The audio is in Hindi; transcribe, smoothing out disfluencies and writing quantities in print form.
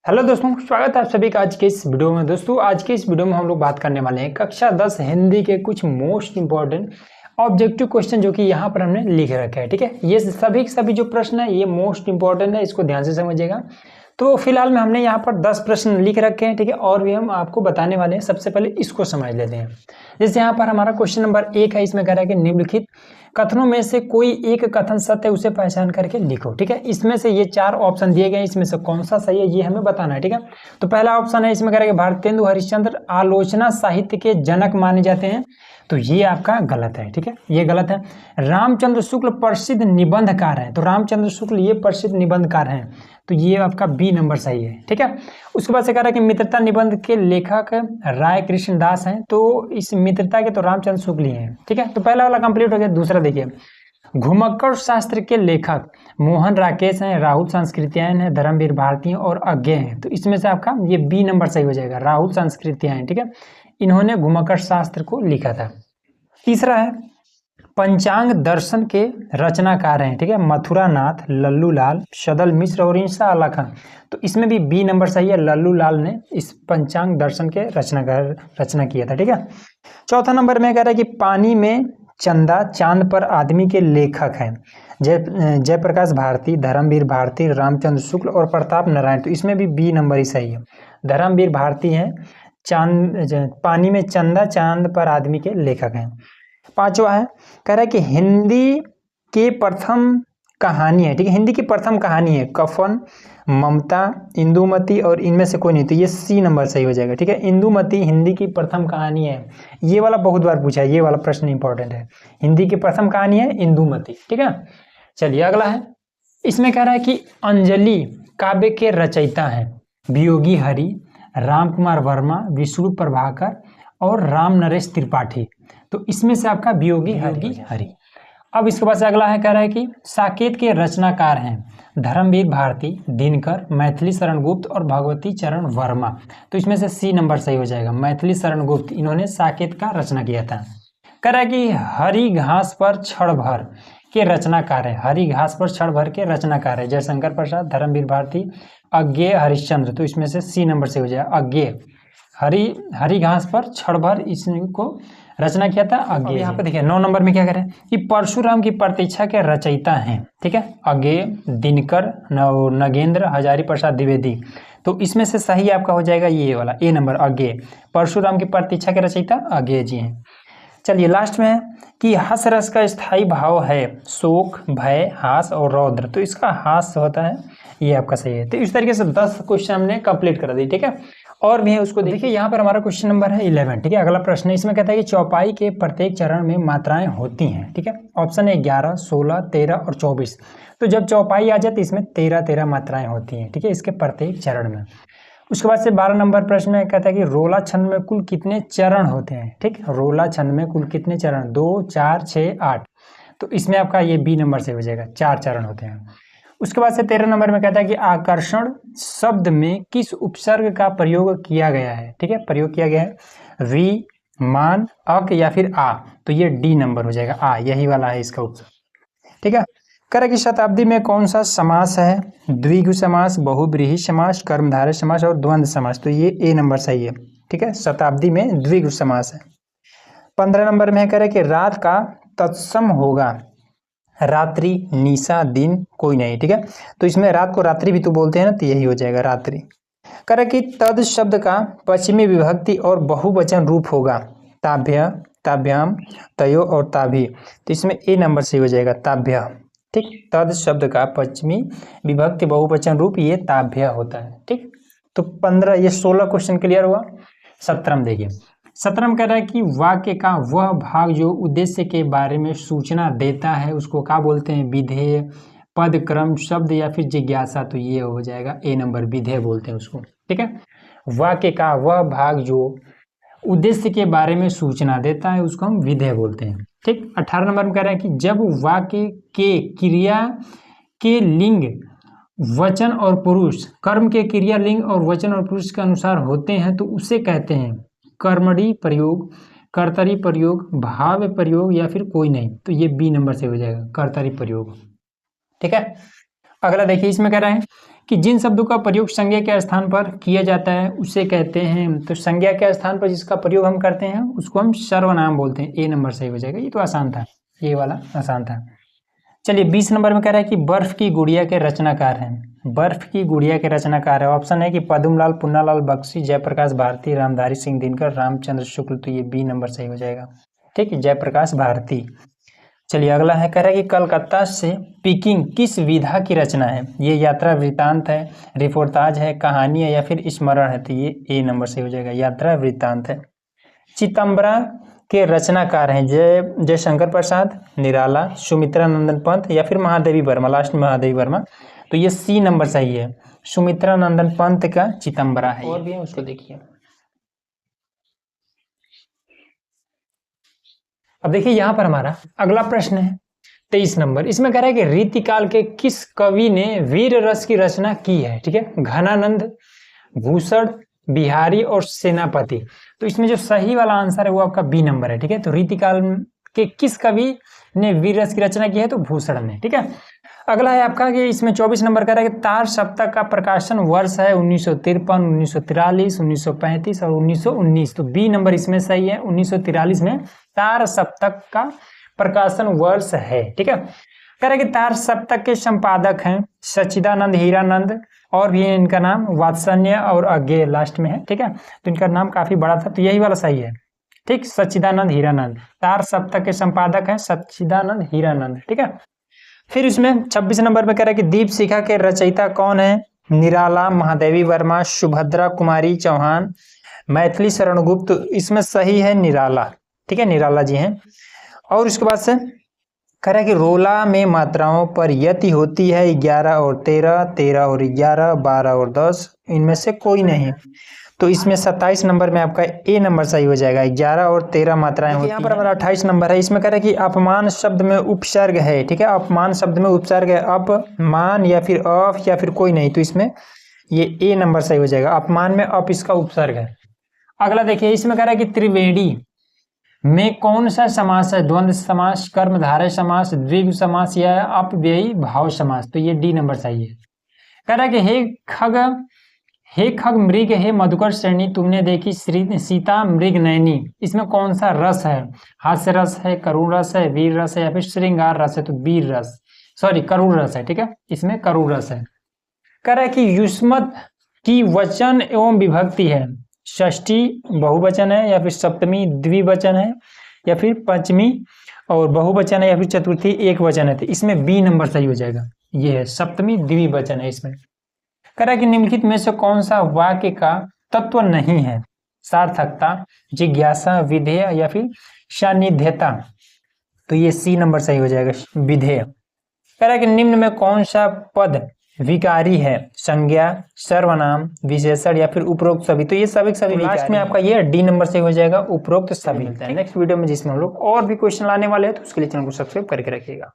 हेलो दोस्तों, स्वागत है आप सभी का आज के इस वीडियो में। दोस्तों आज के इस वीडियो में हम लोग बात करने वाले हैं कक्षा 10 हिंदी के कुछ मोस्ट इंपॉर्टेंट ऑब्जेक्टिव क्वेश्चन जो कि यहाँ पर हमने लिख रखे हैं। ठीक है, ये सभी जो प्रश्न है ये मोस्ट इंपॉर्टेंट है, इसको ध्यान से समझिएगा। तो फिलहाल में हमने यहाँ पर 10 प्रश्न लिख रखे हैं। ठीक है, और भी हम आपको बताने वाले हैं। सबसे पहले इसको समझ लेते हैं। जैसे यहाँ पर हमारा क्वेश्चन नंबर 1 है, इसमें कह रहा है कि निम्नलिखित कथनों में से कोई एक कथन सत्य है, उसे पहचान करके लिखो। ठीक है, इसमें से ये 4 ऑप्शन दिए गए हैं, इसमें से कौन सा सही है ये हमें बताना है। ठीक है, तो पहला ऑप्शन है, इसमें कह रहा है कि भारतेंदु हरिश्चंद्र आलोचना साहित्य के जनक माने जाते हैं, तो ये आपका गलत है। ठीक है, ये गलत है। रामचंद्र शुक्ल प्रसिद्ध निबंधकार हैं, तो रामचंद्र शुक्ल ये प्रसिद्ध निबंधकार हैं, तो ये आपका बी नंबर सही है। ठीक है, उसके बाद से कह रहा है कि मित्रता निबंध के लेखक राय कृष्ण दास हैं, तो इस मित्रता के तो रामचंद्र शुक्ल ही हैं। ठीक है, तो पहला वाला कंप्लीट हो गया। दूसरा देखिए, घुमक्कड़ शास्त्र के लेखक मोहन राकेश हैं, राहुल संस्कृत्यायन है, धर्मवीर भारती हैं और अज्ञे हैं, तो इसमें से आपका ये बी नंबर सही हो जाएगा, राहुल संस्कृत्यायन। ठीक है, इन्होंने घुमक्कड़ शास्त्र को लिखा था। तीसरा है, पंचांग दर्शन के रचनाकार हैं। ठीक है, मथुरा नाथ, लल्लू लाल, सदल मिश्र और इंसा अलख, तो इसमें भी बी नंबर सही है, लल्लू लाल ने इस पंचांग दर्शन के रचना किया था। ठीक है, चौथा नंबर में कह रहा है कि पानी में चंदा चांद पर आदमी के लेखक हैं जयप्रकाश भारती, धर्मवीर भारती, रामचंद्र शुक्ल और प्रताप नारायण, तो इसमें भी बी नंबर ही सही है, धर्मवीर भारती हैं, पानी में चंदा चांद पर आदमी के लेखक हैं। पांचवा है, कह रहा है कि हिंदी के प्रथम कहानी है। ठीक है, हिंदी की प्रथम कहानी है कफन, ममता, इंदुमती और इनमें से कोई नहीं, तो ये सी नंबर सही हो जाएगा। ठीक है, इंदुमती हिंदी की प्रथम कहानी है, ये वाला बहुत बार पूछा है, ये वाला प्रश्न इंपॉर्टेंट है। हिंदी की प्रथम कहानी है इंदुमती। ठीक है, चलिए अगला है, इसमें कह रहा है कि अंजलि काव्य के रचयिता हैं वियोगी हरि, राम कुमार वर्मा, विष्णु प्रभाकर और राम नरेश त्रिपाठी, तो इसमें से आपका वियोगी हरि। अब इसके बाद से अगला है, कह रहा है कि साकेत के रचनाकार हैं धर्मवीर भारती, दिनकर, मैथिली शरण गुप्त और भगवती चरण वर्मा, तो इसमें से सी नंबर सही हो जाएगा, मैथिली शरण गुप्त, इन्होंने साकेत का रचना किया था। कह रहा है कि हरि घास पर क्षण भर के रचनाकार है, हरि घास पर क्षण भर के रचनाकार है जयशंकर प्रसाद, धर्मवीर भारती, अज्ञेय हरिश्चंद्र, तो इसमें से सी नंबर से हो जाएगा, अज्ञेय हरि घास पर क्षण भर इसको रचना किया था अज्ञेय। यहाँ पे देखिए 9 नंबर में क्या करें कि परशुराम की प्रतीक्षा के रचयिता हैं। ठीक है, अज्ञेय, दिनकर, नगेंद्र, हजारी प्रसाद द्विवेदी, तो इसमें से सही आपका हो जाएगा ये वाला ए नंबर, अज्ञेय, परशुराम की प्रतीक्षा के रचयिता अज्ञेय जी हैं। चलिए लास्ट में है कि हस रस का स्थायी भाव है शोक, भय, हास और रौद्र, तो इसका हास होता है, ये आपका सही है। तो इस तरीके से 10 क्वेश्चन हमने कंप्लीट कर दिए। ठीक है, और भी है उसको देखिए। यहाँ पर हमारा क्वेश्चन नंबर है 11। ठीक है, अगला प्रश्न है, इसमें कहता है कि चौपाई के प्रत्येक चरण में मात्राएं होती हैं। ठीक है, ऑप्शन है 11, 16, 13 और 24, तो जब चौपाई आ जाए तो इसमें 13 मात्राएं होती हैं। ठीक है, इसके प्रत्येक चरण में। उसके बाद से 12 नंबर प्रश्न में कहता है कि रोला छंद में कुल कितने चरण होते हैं। ठीक, रोला छंद में कुल कितने चरण, 2, 4, 6, 8, तो इसमें आपका ये बी नंबर से हो जाएगा, 4 चरण होते हैं। उसके बाद से 13 नंबर में कहता है कि आकर्षण शब्द में किस उपसर्ग का प्रयोग किया गया है। ठीक है, प्रयोग किया गया है वी, मान, अक या फिर आ, तो ये डी नंबर हो जाएगा, आ यही वाला है इसका उपसर्ग। ठीक है, कह रहा कि शताब्दी में कौन सा समास है, द्विगु समास, बहुब्रीहि समास, कर्मधारय समास और द्वंद्व समास, तो ये ए नंबर सही है। ठीक है, शताब्दी में द्विगु समास है। 15 नंबर में कह रहा है कि रात का तत्सम होगा रात्रि, निशा, दिन, कोई नहीं। ठीक है, तो इसमें रात को रात्रि भी तो बोलते हैं ना, तो यही हो जाएगा रात्रि। कह रहा कि तद शब्द का पश्चिमी विभक्ति और बहुवचन रूप होगा ताभ्य, ताभ्याम, तयो और ताभी, तो इसमें ए नंबर से हो जाएगा, ताभ्य। ठीक, तद शब्द का पश्चिमी विभक्ति बहुवचन रूप ये ताभ्य होता है। ठीक, तो 15 ये 16 क्वेश्चन क्लियर हुआ। 17 देखिए, 17 कह रहा है कि वाक्य का वह भाग जो उद्देश्य के बारे में सूचना देता है उसको क्या बोलते हैं, विधेय, पद, क्रम, शब्द या फिर जिज्ञासा, तो ये हो जाएगा ए नंबर, विधेय बोलते हैं उसको। ठीक है, वाक्य का वह भाग जो उद्देश्य के बारे में सूचना देता है उसको हम विधेय बोलते हैं। ठीक, 18 नंबर में कह रहा है कि जब वाक्य के क्रिया के लिंग, वचन और पुरुष, कर्म के क्रिया लिंग और वचन और पुरुष के अनुसार होते हैं तो उसे कहते हैं कर्मणी प्रयोग, कर्तरी प्रयोग, भाव प्रयोग या फिर कोई नहीं, तो ये बी नंबर से हो जाएगा, कर्तरी प्रयोग। ठीक है, अगला देखिए, इसमें कह रहे हैं कि जिन शब्दों का प्रयोग संज्ञा के स्थान पर किया जाता है उसे कहते हैं, तो संज्ञा के स्थान पर जिसका प्रयोग हम करते हैं उसको हम सर्वनाम बोलते हैं। ए नंबर सही हो जाएगा। ये तो आसान था, ये वाला आसान था। चलिए 20 नंबर में कह रहा है कि बर्फ की गुड़िया के रचनाकार हैं। बर्फ की गुड़िया के रचनाकार है, ऑप्शन है कि पद्मलाल, पुन्नालाल बख्शी, जयप्रकाश भारती, रामधारी सिंह दिनकर, रामचंद्र शुक्ल। तो ये बी नंबर सही हो जाएगा। ठीक है, जयप्रकाश भारती। चलिए अगला है, कह रहा है कि कलकत्ता से पीकिंग किस विधा की रचना है। ये यात्रा वृत्तांत है, रिपोर्टाज है, कहानी है या फिर स्मरण है। तो ये ए नंबर सही हो जाएगा, यात्रा वृत्तांत है। चितंबरा के रचनाकार हैं जयशंकर प्रसाद, निराला, सुमित्रा नंदन पंत या फिर महादेवी वर्मा। लास्ट में महादेवी वर्मा। तो ये सी नंबर सही है, सुमित्रा नंदन पंत का चितंबरा है। और भी है उसको देखिए। अब देखिए यहाँ पर हमारा अगला प्रश्न है 23 नंबर। इसमें कह रहा है कि रीतिकाल के किस कवि ने वीर रस की रचना की है। ठीक है, घनानंद, भूषण, बिहारी और सेनापति। तो इसमें जो सही वाला आंसर है वो आपका बी नंबर है। ठीक है, तो रीतिकाल के किस कवि ने वीर रस की रचना की है, तो भूषण ने। ठीक है, अगला है आपका कि इसमें 24 नंबर कह रहा है कि तार सप्तक का प्रकाशन वर्ष है 1953, 1943, 1935 और 1919। तो बी नंबर इसमें सही है, 1943 में तार सप्तक का प्रकाशन वर्ष है। ठीक है, कह रहा है कि तार सप्तक के संपादक हैं सच्चिदानंद, हीरानंद और भी इनका नाम वात्सल्य और अज्ञेय लास्ट में है। ठीक है, तो इनका नाम काफी बड़ा था, तो यही वाला सही है। ठीक, सच्चिदानंद, हीरानंद। तार सप्तक के संपादक हैं सच्चिदानंद, हीरानंद। ठीक है, फिर इसमें 26 नंबर में कह रहा है कि दीपशिखा के रचयिता कौन है। निराला, महादेवी वर्मा, सुभद्रा कुमारी चौहान, मैथिली शरण गुप्त। इसमें सही है निराला। ठीक है, निराला जी हैं। और उसके बाद से कह रहा है कि रोला में मात्राओं पर यति होती है 11 और 13, 13 और 11, 12 और 10, इनमें से कोई नहीं। तो इसमें 27 नंबर में आपका ए नंबर सही हो जाएगा, 11 और 13 मात्राएं होती हैं। यहाँ पर हमारा 28 नंबर है। इसमें कह रहा है कि अपमान शब्द में उपसर्ग है। ठीक है, अपमान शब्द में उपसर्ग है अपमान या फिर अफ या फिर कोई नहीं। तो इसमें ये ए नंबर सही हो जाएगा, अपमान में अप इसका उपसर्ग है। अगला देखिए, इसमें कह रहा है कि त्रिवेणी में कौन सा समास है। द्वंद्व समास, कर्मधारय समास, द्विगु समास या अपव्ययी भाव समास। तो ये डी नंबर सही है। कह रहा है कि हे खग मृग, हे मधुकर श्रेणी, तुमने देखी सीता मृग नयनी। इसमें कौन सा रस है। हास्य रस है, करुण रस है, वीर रस है या फिर श्रृंगार रस है। तो वीर रस, सॉरी करुण रस है। ठीक है, इसमें करुण रस है। कह रहा है कि युष्मत की वचन एवं विभक्ति है, षष्ठी बहुवचन है या फिर सप्तमी द्विवचन है या फिर पंचमी और बहुवचन है या फिर चतुर्थी एक वचन है। तो इसमें बी नंबर सही हो जाएगा, ये है सप्तमी द्विवचन है इसमें। कह रहा है कि निम्नलिखित में से कौन सा वाक्य का तत्व नहीं है। सार्थकता, जिज्ञासा, विधेय या फिर सानिध्यता। तो ये सी नंबर सही हो जाएगा, विधेय। कह रहा है कि निम्न में कौन सा पद विकारी है। संज्ञा, सर्वनाम, विशेषण या फिर उपरोक्त सभी। तो ये सभी सभी लास्ट में आपका ये डी नंबर से हो जाएगा, उपरोक्त सभी। नेक्स्ट वीडियो में जिसमें हम लोग और भी क्वेश्चन लाने वाले हैं, तो उसके लिए चैनल को सब्सक्राइब करके रखिएगा।